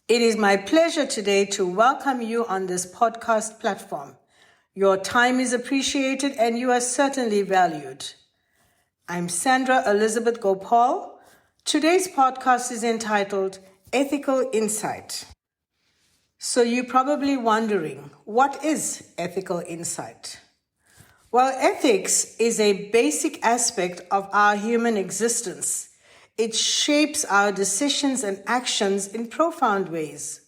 It is my pleasure today to welcome you on this podcast platform. Your time is appreciated and you are certainly valued. I'm Sandra Elizabeth Gopal. Today's podcast is entitled Ethical Insight. So you're probably wondering, what is ethical insight? Well, ethics is a basic aspect of our human existence. It shapes our decisions and actions in profound ways.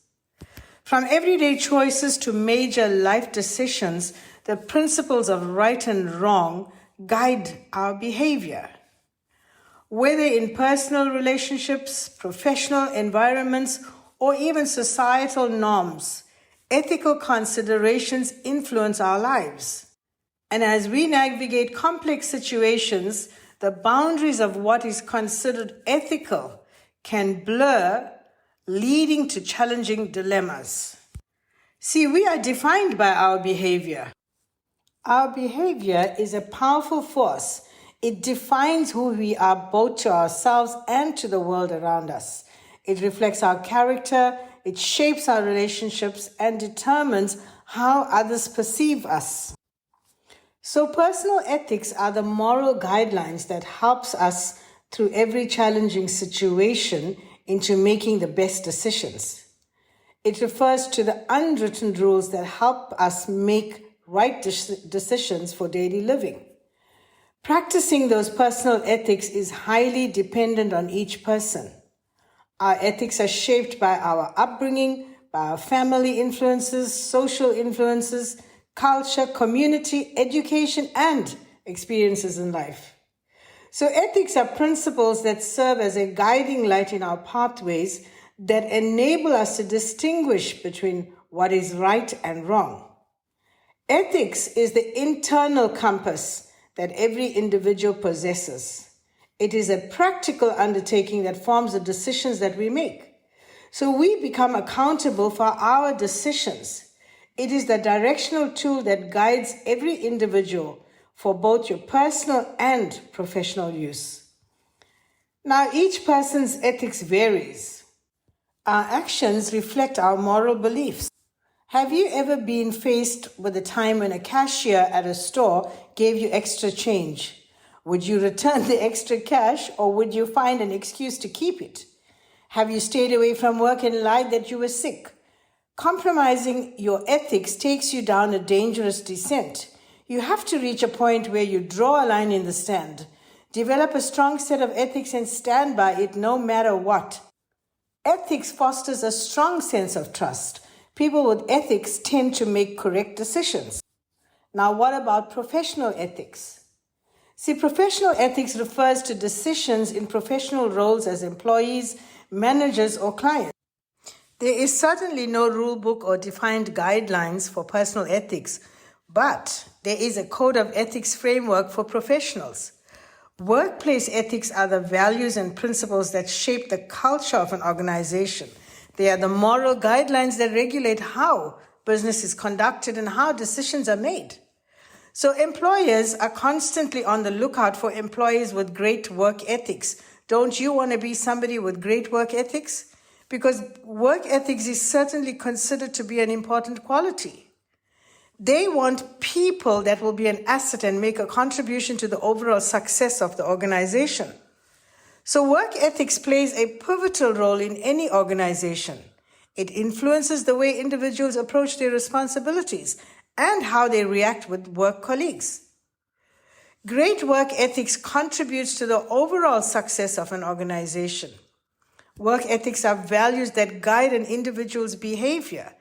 From everyday choices to major life decisions, the principles of right and wrong guide our behavior. Whether in personal relationships, professional environments, or even societal norms, ethical considerations influence our lives. And as we navigate complex situations, the boundaries of what is considered ethical can blur, leading to challenging dilemmas. See, we are defined by our behavior. Our behavior is a powerful force. It defines who we are both to ourselves and to the world around us. It reflects our character, it shapes our relationships, and determines how others perceive us. So personal ethics are the moral guidelines that helps us through every challenging situation into making the best decisions. It refers to the unwritten rules that help us make right decisions for daily living. Practicing those personal ethics is highly dependent on each person. Our ethics are shaped by our upbringing, by our family influences, social influences, culture, community, education, and experiences in life. So ethics are principles that serve as a guiding light in our pathways that enable us to distinguish between what is right and wrong. Ethics is the internal compass that every individual possesses. It is a practical undertaking that forms the decisions that we make. So we become accountable for our decisions. It is the directional tool that guides every individual for both your personal and professional use. Now, each person's ethics varies. Our actions reflect our moral beliefs. Have you ever been faced with a time when a cashier at a store gave you extra change? Would you return the extra cash or would you find an excuse to keep it? Have you stayed away from work and lied that you were sick? Compromising your ethics takes you down a dangerous descent. You have to reach a point where you draw a line in the sand, develop a strong set of ethics and stand by it no matter what. Ethics fosters a strong sense of trust. People with ethics tend to make correct decisions. Now, what about professional ethics? See, professional ethics refers to decisions in professional roles as employees, managers, or clients. There is certainly no rule book or defined guidelines for personal ethics, but there is a code of ethics framework for professionals. Workplace ethics are the values and principles that shape the culture of an organization. They are the moral guidelines that regulate how business is conducted and how decisions are made. So employers are constantly on the lookout for employees with great work ethics. Don't you want to be somebody with great work ethics? Because work ethics is certainly considered to be an important quality. They want people that will be an asset and make a contribution to the overall success of the organization. So work ethics plays a pivotal role in any organization. It influences the way individuals approach their responsibilities and how they react with work colleagues. Great work ethics contributes to the overall success of an organization. Work ethics are values that guide an individual's behavior.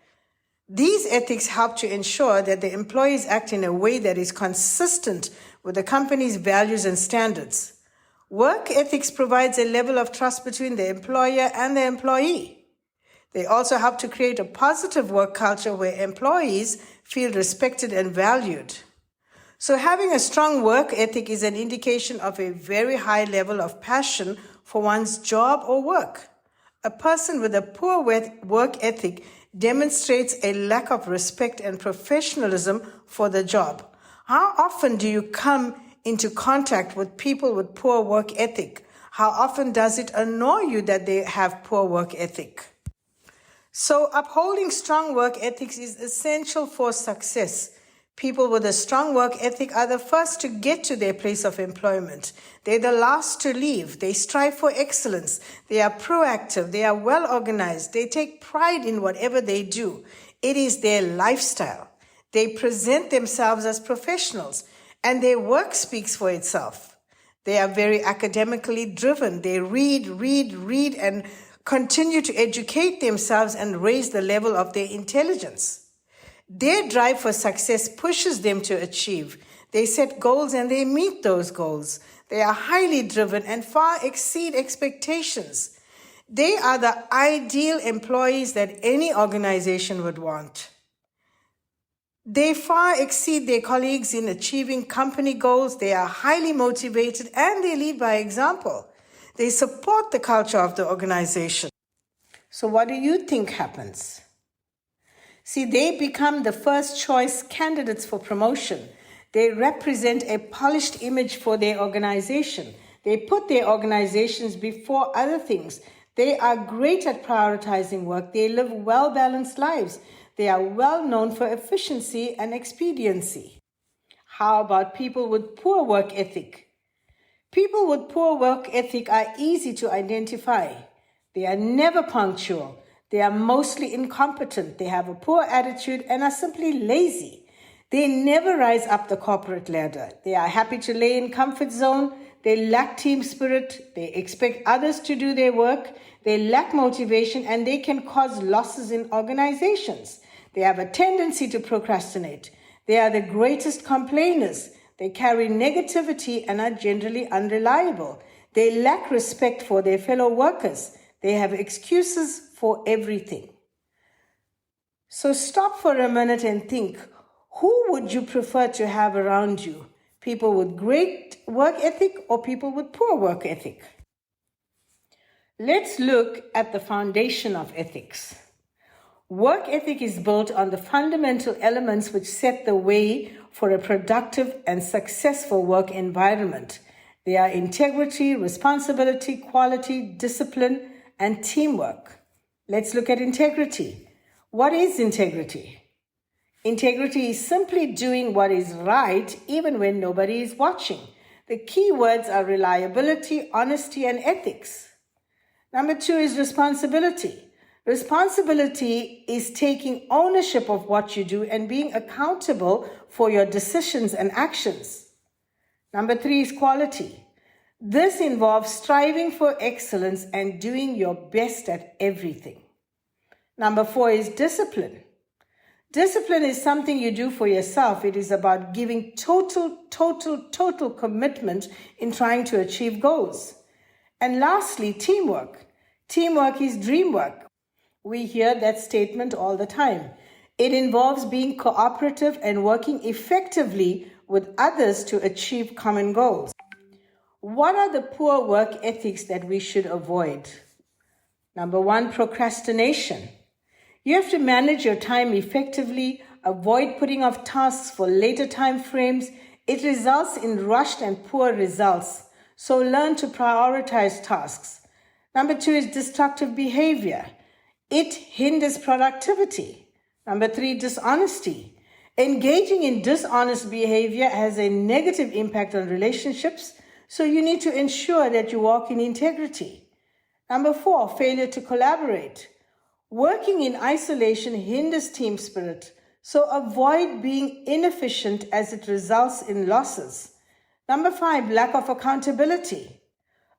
These ethics help to ensure that the employees act in a way that is consistent with the company's values and standards. Work ethics provides a level of trust between the employer and the employee. They also help to create a positive work culture where employees feel respected and valued. So having a strong work ethic is an indication of a very high level of passion for one's job or work. A person with a poor work ethic demonstrates a lack of respect and professionalism for the job. How often do you come into contact with people with poor work ethic? How often does it annoy you that they have poor work ethic? So upholding strong work ethics is essential for success. People with a strong work ethic are the first to get to their place of employment. They're the last to leave. They strive for excellence. They are proactive. They are well organized. They take pride in whatever they do. It is their lifestyle. They present themselves as professionals, and their work speaks for itself. They are very academically driven. They read, and continue to educate themselves and raise the level of their intelligence. Their drive for success pushes them to achieve. They set goals and they meet those goals. They are highly driven and far exceed expectations. They are the ideal employees that any organization would want. They far exceed their colleagues in achieving company goals. They are highly motivated and they lead by example. They support the culture of the organization. So what do you think happens? See, they become the first choice candidates for promotion. They represent a polished image for their organization. They put their organizations before other things. They are great at prioritizing work. They live well-balanced lives. They are well known for efficiency and expediency. How about people with poor work ethic? People with poor work ethic are easy to identify. They are never punctual. They are mostly incompetent. They have a poor attitude and are simply lazy. They never rise up the corporate ladder. They are happy to lay in comfort zone. They lack team spirit. They expect others to do their work. They lack motivation and they can cause losses in organizations. They have a tendency to procrastinate. They are the greatest complainers. They carry negativity and are generally unreliable. They lack respect for their fellow workers. They have excuses for everything. So stop for a minute and think, who would you prefer to have around you? People with great work ethic or people with poor work ethic? Let's look at the foundation of ethics. Work ethic is built on the fundamental elements which set the way for a productive and successful work environment. They are integrity, responsibility, quality, discipline, and teamwork. Let's look at integrity. What is integrity? Integrity is simply doing what is right even when nobody is watching. The key words are reliability, honesty, and ethics. Number 2 is responsibility. Responsibility is taking ownership of what you do and being accountable for your decisions and actions. Number 3 is quality. This involves striving for excellence and doing your best at everything. Number 4 is discipline. Discipline is something you do for yourself. It is about giving total commitment in trying to achieve goals. And lastly, teamwork. Teamwork is dream work. We hear that statement all the time. It involves being cooperative and working effectively with others to achieve common goals. What are the poor work ethics that we should avoid? Number 1, procrastination. You have to manage your time effectively, avoid putting off tasks for later time frames. It results in rushed and poor results. So learn to prioritize tasks. Number 2 is destructive behavior. It hinders productivity. Number 3, dishonesty. Engaging in dishonest behavior has a negative impact on relationships, so you need to ensure that you walk in integrity. Number 4, failure to collaborate. Working in isolation hinders team spirit, so avoid being inefficient as it results in losses. Number 5, lack of accountability.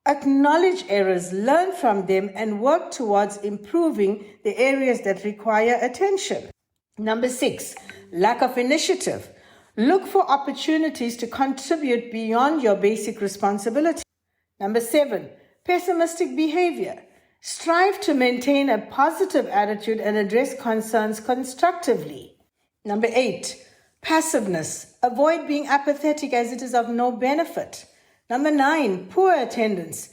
Acknowledge errors, learn from them, and work towards improving the areas that require attention. Number 6, lack of initiative. Look for opportunities to contribute beyond your basic responsibility. Number 7, pessimistic behavior. Strive to maintain a positive attitude and address concerns constructively. Number 8, passiveness. Avoid being apathetic as it is of no benefit. Number 9, poor attendance.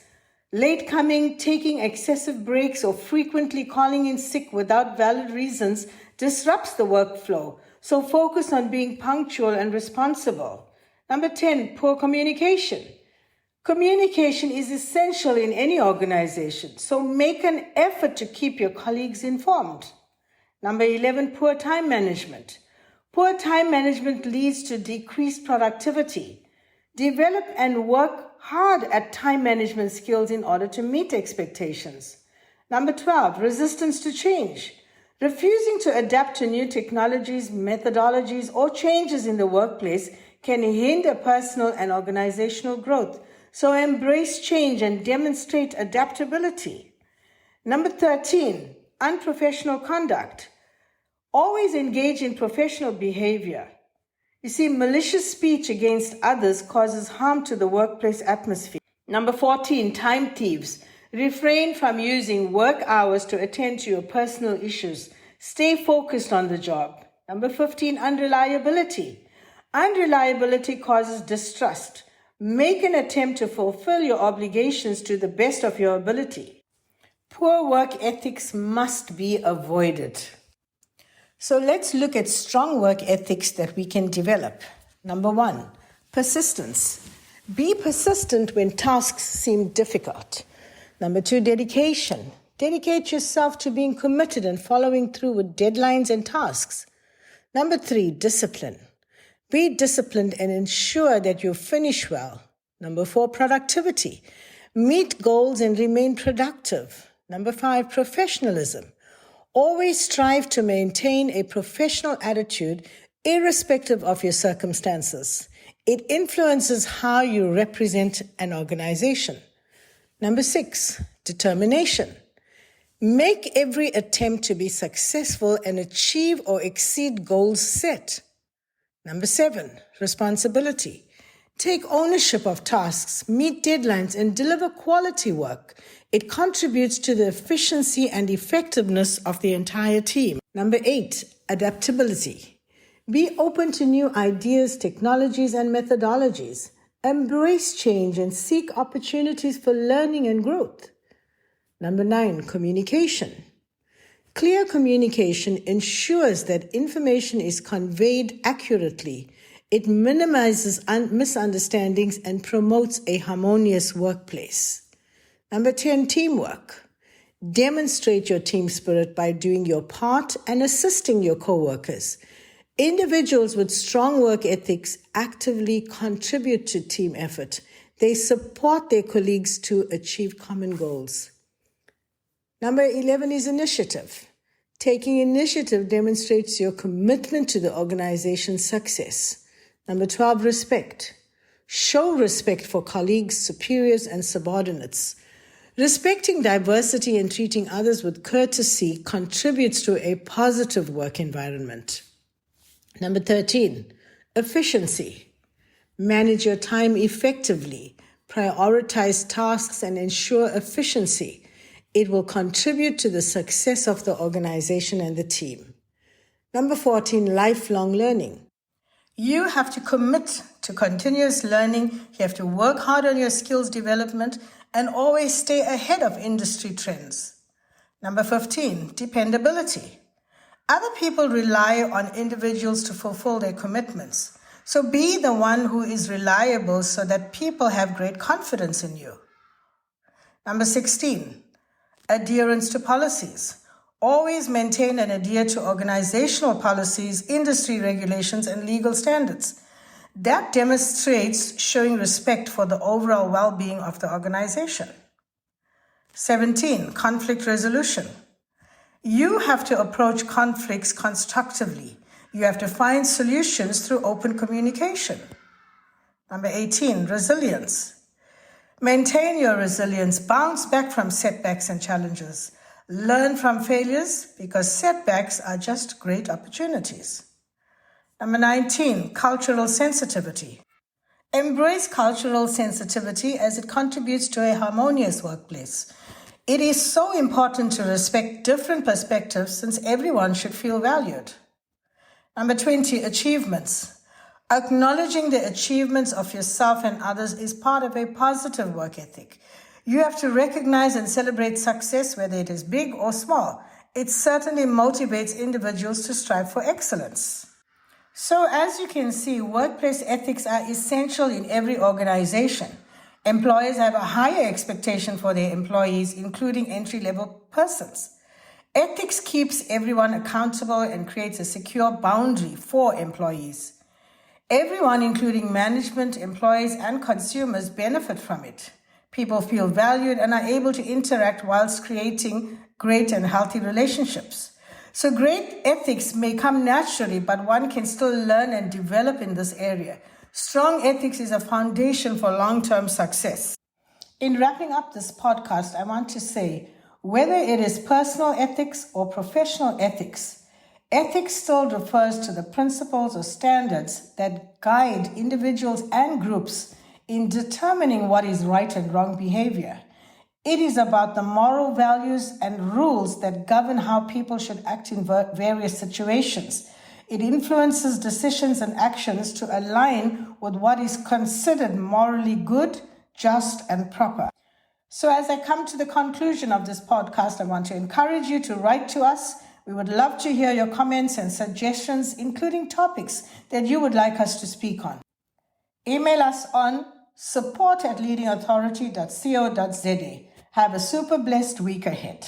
Late coming, taking excessive breaks, or frequently calling in sick without valid reasons disrupts the workflow. So focus on being punctual and responsible. Number 10, poor communication. Communication is essential in any organization, so make an effort to keep your colleagues informed. Number 11, poor time management. Poor time management leads to decreased productivity. Develop and work hard at time management skills in order to meet expectations. Number 12, resistance to change. Refusing to adapt to new technologies, methodologies, or changes in the workplace can hinder personal and organizational growth. So embrace change and demonstrate adaptability. Number 13, unprofessional conduct. Always engage in professional behavior. You see, malicious speech against others causes harm to the workplace atmosphere. Number 14, time thieves. Refrain from using work hours to attend to your personal issues. Stay focused on the job. Number 15, unreliability. Unreliability causes distrust. Make an attempt to fulfill your obligations to the best of your ability. Poor work ethics must be avoided. So let's look at strong work ethics that we can develop. Number 1, persistence. Be persistent when tasks seem difficult. Number 2, dedication. Dedicate yourself to being committed and following through with deadlines and tasks. Number 3, discipline. Be disciplined and ensure that you finish well. Number 4, productivity. Meet goals and remain productive. Number 5, professionalism. Always strive to maintain a professional attitude irrespective of your circumstances. It influences how you represent an organization. Number 6, determination. Make every attempt to be successful and achieve or exceed goals set. Number 7, responsibility. Take ownership of tasks, meet deadlines, and deliver quality work. It contributes to the efficiency and effectiveness of the entire team. Number 8, adaptability. Be open to new ideas, technologies, and methodologies. Embrace change and seek opportunities for learning and growth. Number 9, communication. Clear communication ensures that information is conveyed accurately. It minimizes misunderstandings and promotes a harmonious workplace. Number 10, teamwork. Demonstrate your team spirit by doing your part and assisting your co-workers. Individuals with strong work ethics actively contribute to team effort. They support their colleagues to achieve common goals. Number 11 is initiative. Taking initiative demonstrates your commitment to the organization's success. Number 12, respect. Show respect for colleagues, superiors, and subordinates. Respecting diversity and treating others with courtesy contributes to a positive work environment. Number 13, efficiency. Manage your time effectively. Prioritize tasks and ensure efficiency. It will contribute to the success of the organization and the team. Number 14, lifelong learning. You have to commit to continuous learning. You have to work hard on your skills development and always stay ahead of industry trends. Number 15, dependability. Other people rely on individuals to fulfill their commitments. So be the one who is reliable so that people have great confidence in you. Number 16, adherence to policies. Always maintain and adhere to organizational policies, industry regulations, and legal standards. That demonstrates showing respect for the overall well-being of the organization. 17, conflict resolution. You have to approach conflicts constructively. You have to find solutions through open communication. Number 18, resilience. Maintain your resilience. Bounce back from setbacks and challenges. Learn from failures because setbacks are just great opportunities. Number 19, cultural sensitivity. Embrace cultural sensitivity as it contributes to a harmonious workplace. It is so important to respect different perspectives since everyone should feel valued. Number 20, achievements. Acknowledging the achievements of yourself and others is part of a positive work ethic. You have to recognize and celebrate success, whether it is big or small. It certainly motivates individuals to strive for excellence. So as you can see, workplace ethics are essential in every organization. Employers have a higher expectation for their employees, including entry-level persons. Ethics keeps everyone accountable and creates a secure boundary for employees. Everyone, including management, employees, and consumers, benefit from it. People feel valued and are able to interact whilst creating great and healthy relationships. So great ethics may come naturally, but one can still learn and develop in this area. Strong ethics is a foundation for long-term success. In wrapping up this podcast, I want to say, whether it is personal ethics or professional ethics, ethics still refers to the principles or standards that guide individuals and groups in determining what is right and wrong behavior. It is about the moral values and rules that govern how people should act in various situations. It influences decisions and actions to align with what is considered morally good, just, and proper. So as I come to the conclusion of this podcast, I want to encourage you to write to us. We would love to hear your comments and suggestions, including topics that you would like us to speak on. Email us on support@leadingauthority.co.za. Have a super blessed week ahead.